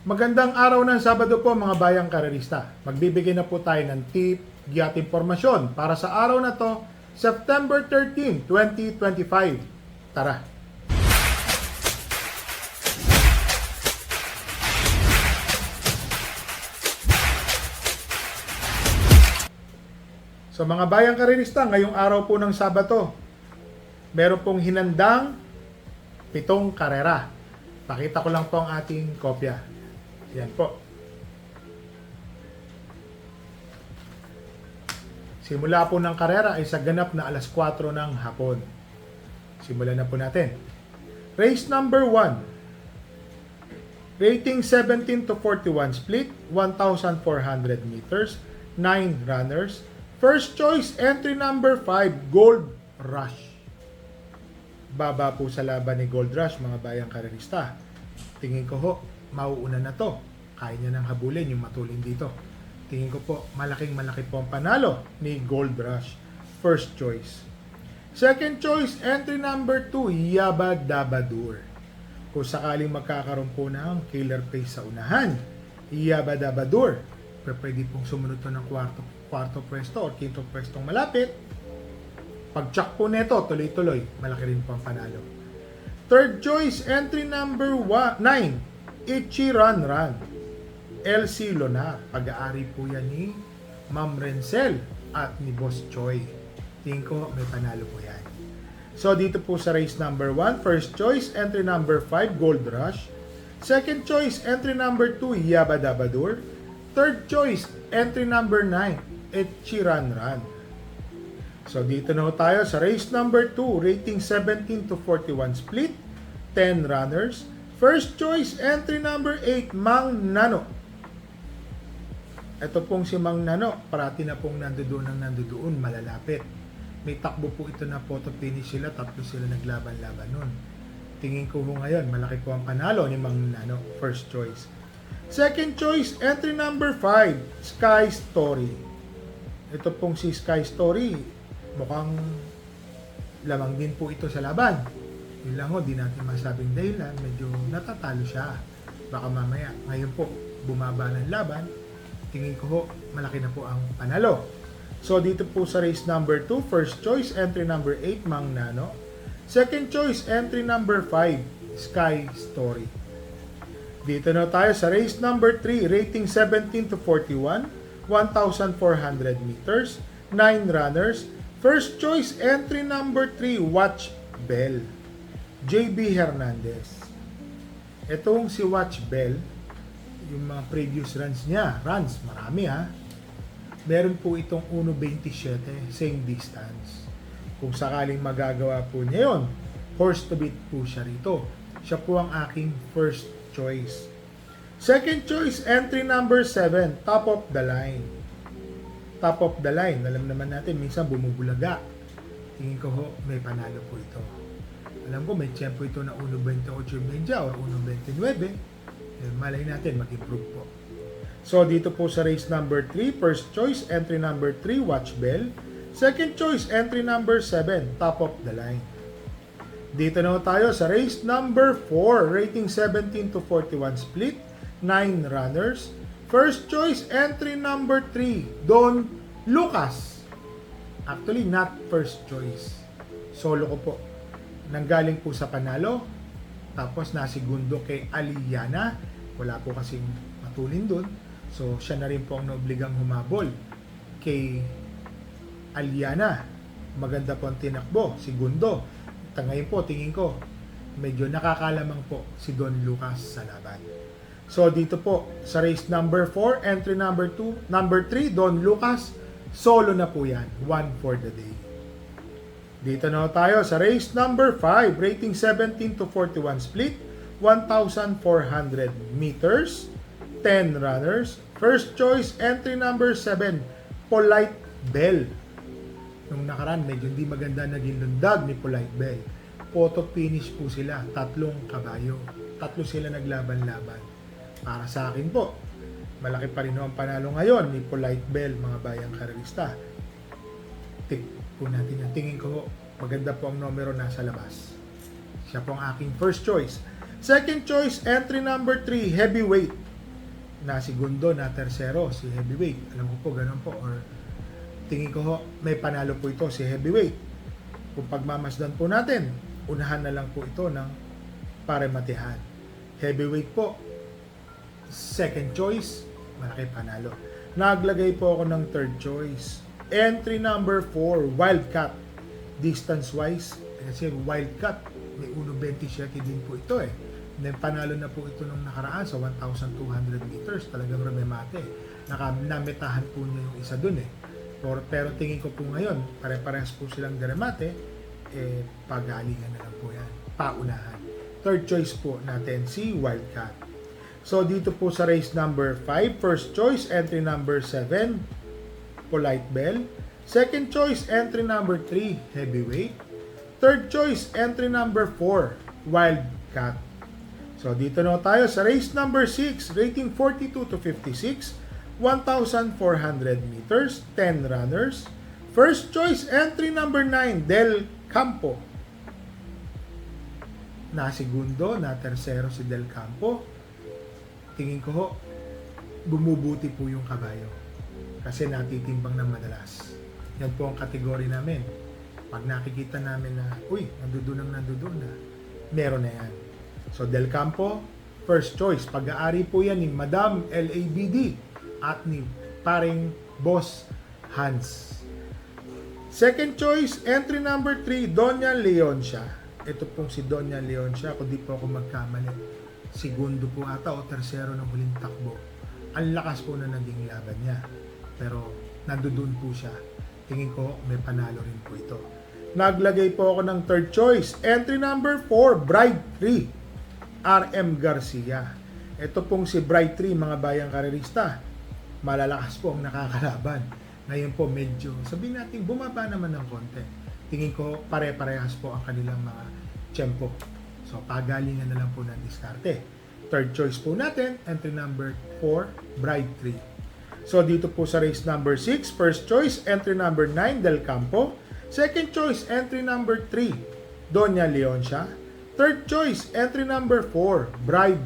Magandang araw ng Sabado po mga bayang karerista. Magbibigay na po tayo ng tip, giat impormasyon para sa araw na to, September 13, 2025. Tara! So mga bayang karerista, ngayong araw po ng Sabado, meron pong hinandang 7 karera. Pakita ko lang po ang ating kopya. Yan po. Simula po ng karera ay sa ganap na alas 4 ng hapon. Simulan na po natin. Race number 1. Rating 17 to 41 split, 1,400 meters, 9 runners. First choice, entry number 5, Gold Rush. Baba po sa laban ni Gold Rush, mga bayang karerista. Tingin ko ho, mauuna na to. Kaya niya nang habulin yung matulin dito. Tingin ko po, malaki po ang panalo ni Gold Rush. First choice. Second choice, entry number 2, Yaba Dabadur. Kung sakaling magkakaroon po ng killer pace sa unahan, Yaba Dabadur, pwede pong sumunod to ng kwarto pwesto o quinto pwestong malapit. Pag-check po neto, tuloy-tuloy, malaki rin po ang panalo. Third choice, entry number 9, Ichi Run Run. LC Lonar, pag-aari po yan ni Ma'am Rencel at ni Boss Choi. Tingin ko may panalo po yan. So dito po sa race number 1, first choice, entry number 5, Gold Rush. Second choice, entry number 2, Yaba Dabadur. Third choice, entry number 9, Ichi Run Run. So dito na tayo sa race number 2, rating 17 to 41 split, 10 runners. First choice, entry number 8, Mang Nano. Ito pong si Mang Nano, parati na pong nandoon, malalapit. May takbo po ito na photo finish sila, tatlo sila naglaban-laban nun. Tingin ko po ngayon, malaki po ang panalo ni Mang Nano, first choice. Second choice, entry number 5, Sky Story. Ito pong si Sky Story, mukhang lamang din po ito sa laban. Yun lang ho, di natin masabing dahilan, medyo natatalo siya. Baka mamaya, ngayon po, bumaba ng laban, tingin ko ho, malaki na po ang panalo. So dito po sa race number 2, first choice, entry number 8, Mang Nano. Second choice, entry number 5, Sky Story. Dito na tayo sa race number 3, rating 17 to 41, 1,400 meters, 9 runners. First choice, entry number 3, Watch Bell. JB Hernandez. Itong si Watch Bell, yung mga previous runs niya, marami ha. Meron po itong 1.27, same distance. Kung sakaling magagawa po niya yun, horse to beat po siya rito. Siya po ang aking first choice. Second choice, entry number 7, Top of the Line. Top of the line, alam naman natin, minsan bumubulaga. Tingin ko ho, may panalo po ito. Alam ko, may tiyempo ito na 1.28 medya o 1.29. Malay natin, mag-improve po. So, dito po sa race number 3, first choice, entry number 3, Watch Bell. Second choice, entry number 7, Top of the Line. Dito na tayo sa race number 4, rating 17 to 41 split, 9 runners. First choice, entry number 3, Don Lucas. Actually, not first choice. Solo ko po. Nanggaling po sa panalo. Tapos nasigundo kay Aliana. Wala po kasing matulin dun. So, siya na rin po ang naobligang humabol kay Aliana. Maganda po ang tinakbo, segundo. Ngayon po, tingin ko, medyo nakakalamang po si Don Lucas sa laban. So dito po sa race number 4, entry number 2, number 3, Don Lucas, solo na po yan, 1 for the day. Dito na tayo sa race number 5, rating 17 to 41 split, 1,400 meters, 10 runners. First choice, entry number 7, Polite Bell. Nung nakaraan, medyo hindi maganda naging lundag ni Polite Bell. Photo finish po sila, 3 kabayo. 3 sila naglaban-laban. Para sa akin po, malaki pa rin ang panalo ngayon ni Polite Bell, mga bayang karerista. Tip po natin yan. Tingin ko, maganda po ang numero nasa labas. Siya po ang aking first choice. Second choice, entry number 3, Heavyweight. na segundo, na tersero, si heavyweight. Alam ko po, ganun po. Or tingin ko ho, may panalo po ito si heavyweight. Kung pagmamasdan po natin, unahan na lang po ito ng parematihan. Heavyweight po, second choice, malaki panalo. Naglagay po ako ng third choice. Entry number 4, Wildcat. Distance-wise, kasi Wildcat, may 1.27 din po ito eh. Then panalo na po ito nung nakaraan sa 1,200 meters. Talagang rememate. Nametahan po niya yung isa dun eh. Pero tingin ko po ngayon, pare-parehas po silang deremate, pagalingan na lang po yan. Paunahan. Third choice po natin, si Wildcat. So, dito po sa race number 5, first choice, entry number 7, Polite Bell. Second choice, entry number 3, Heavyweight. Third choice, entry number 4, Wildcat. So, dito na tayo sa race number 6, rating 42 to 56, 1,400 meters, 10 runners. First choice, entry number 9, Del Campo. Na segundo, na tersero si Del Campo. Tingin ko ho, bumubuti po yung kabayo. Kasi natitimbang ng madalas. Yan po ang kategory namin. Pag nakikita namin na, uy, nandoon na, meron na yan. So, Del Campo, first choice. Pag-aari po yan ni Madam LABD at ni paring Boss Hans. Second choice, entry number 3, Doña Leoncia. Ito pong si Doña Leoncia, kung di po ako magkamali. Segundo po ata o tersero ng huling takbo. Ang lakas po na naging laban niya. Pero nandoon po siya. Tingin ko may panalo rin po ito. Naglagay po ako ng third choice. Entry number 4, Bride 3, RM Garcia. Ito pong si Bride 3, mga bayang karerista. Malalakas po ang nakakalaban. Ngayon po medyo, sabihin natin, bumaba naman ng konti. Tingin ko pare-parehas po ang kanilang mga tiyempo. So, pagalingan na lang po ng diskarte. Third choice po natin, entry number 4, Bride 3. So, dito po sa race number 6, first choice, entry number 9, Del Campo. Second choice, entry number 3, Doña Leoncia. Third choice, entry number 4, Bride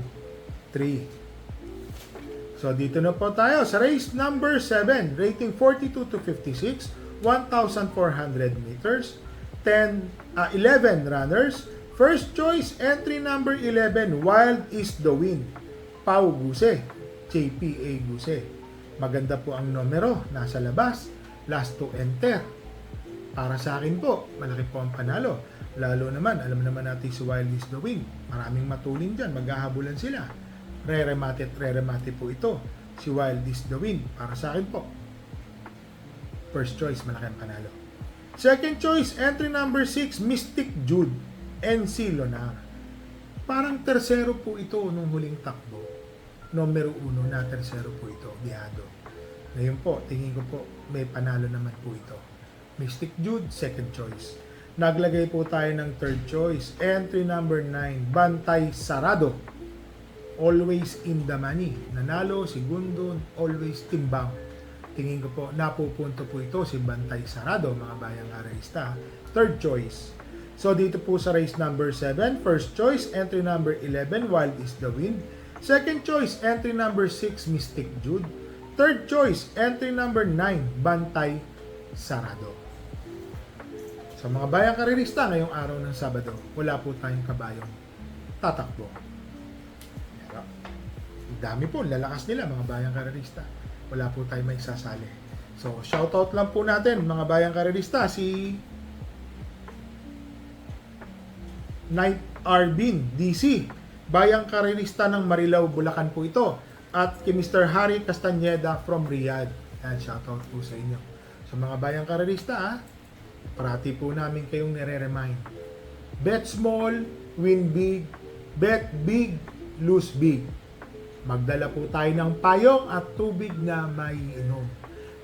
3. So, dito na po tayo sa race number 7, rating 42 to 56, 1,400 meters, 11 runners. First choice, entry number 11, Wild is the Wind. Pau Guse, JPA Guse. Maganda po ang numero, nasa labas, last to enter. Para sa akin po, malaki po ang panalo. Lalo naman, alam naman natin si Wild is the Wind. Maraming matulin dyan, maghahabulan sila. Re-remate po ito. Si Wild is the Wind, para sa akin po. First choice, malaki ang panalo. Second choice, entry number 6, Mystic Jude. NC Lonar. Parang tersero po ito nung huling takbo. Numero 1 na tersero po ito, Diado. Ngayon po, tingin ko po, may panalo naman po ito. Mystic Jude, second choice. Naglagay po tayo ng third choice. Entry number 9, Bantay Sarado. Always in the money. Nanalo, segundo, always timbang. Tingin ko po, napupunto po ito si Bantay Sarado, mga bayang arista. Third choice. So, dito po sa race number 7, first choice, entry number 11, Wild is the Wind. Second choice, entry number 6, Mystic Jude. Third choice, entry number 9, Bantay Sarado. Sa mga bayang karerista, ngayong araw ng Sabado, wala po tayong kabayong tatakbo. Ang dami po, lalakas nila mga bayang karerista. Wala po tayong may sasali. So, shoutout lang po natin mga bayang karerista, si Night Arbin, DC. Bayang karerista ng Marilao, Bulacan po ito. At kay Mr. Harry Castañeda from Riyadh. Yan, shoutout po sa inyo. Sa mga bayang karerista, parati po namin kayong nire-remind. Bet small, win big. Bet big, lose big. Magdala po tayo ng payong at tubig na may inom.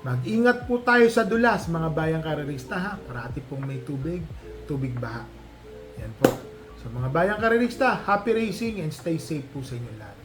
Mag-ingat po tayo sa dulas, mga bayang karerista ha. Parati pong may tubig, tubig baha. Yan po. So mga bayang karerista, happy racing and stay safe po sa inyo lahat.